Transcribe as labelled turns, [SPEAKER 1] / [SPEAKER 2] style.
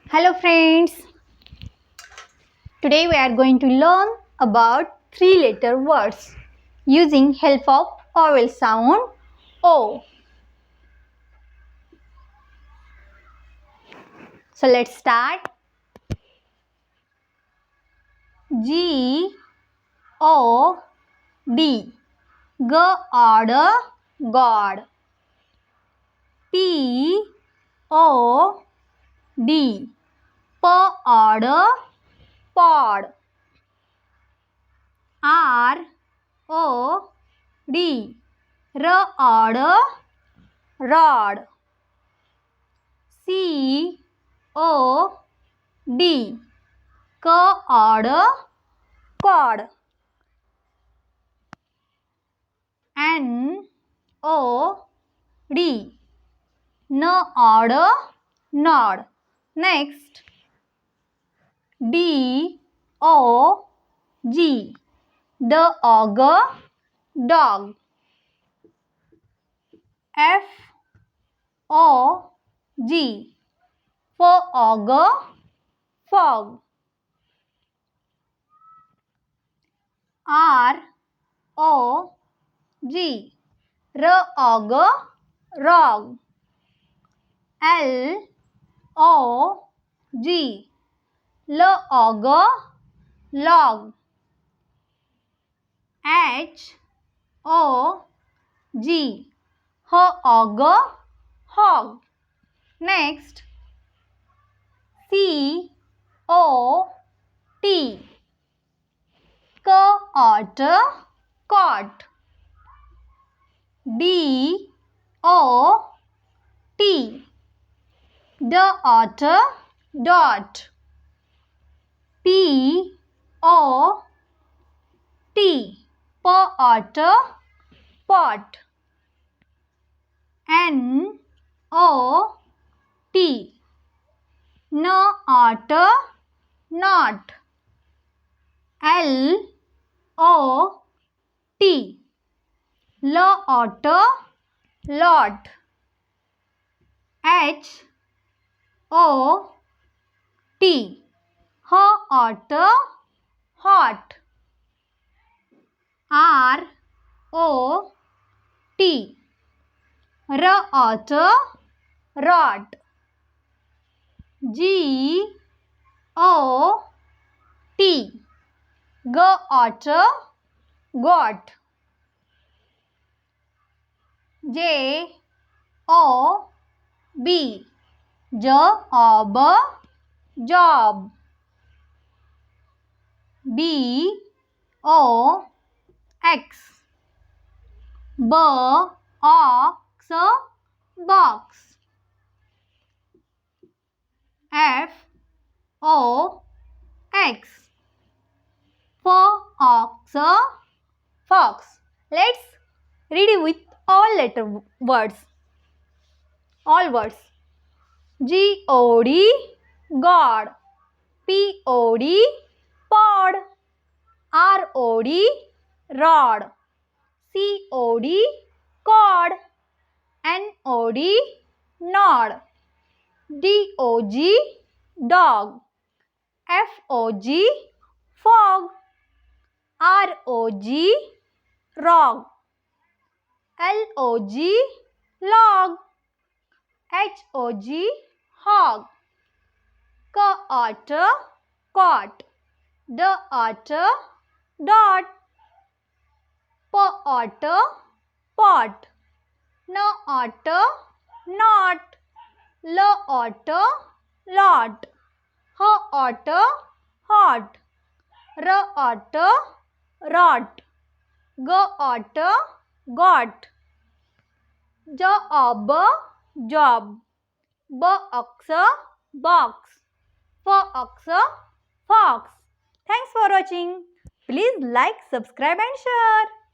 [SPEAKER 1] Hello friends, today we are going to learn about three-letter words using help of vowel sound O. So let's start. G O D, God, God. P O D, pod, pod. R O D, rod, rod. C O D, cord, cord. N O D, nod, nod. Next, D O G, dog, dog. F O G, fog, fog. R O G, rog, rog. L O G, log, log. H O G, hog, hog. Next, C O T, cot, cot. D O T, dot, dot. P O T, pot, pot. N O T, not, not. L O T, lot, lot. H O T, hot, hot. R O T, rot, rot. G O T, got, got. J O B, job, job. B O X, box, box. F O X, fox, fox. Let's read it with all letter words. All words. G O D, God. P O D, pod. R O D, rod. C O D, cord. N O D, nod. D O G, dog. F O G, fog. R O G, rog. L O G, log. H O G, hog. Cot, cot. Dot, dot. Pot, pot. Not, not. Lot, lot. Hot, hot. Rot, rot. Got, got. Job, job. Box, box. Fox, fox. Thanks for watching. Please like, subscribe and share.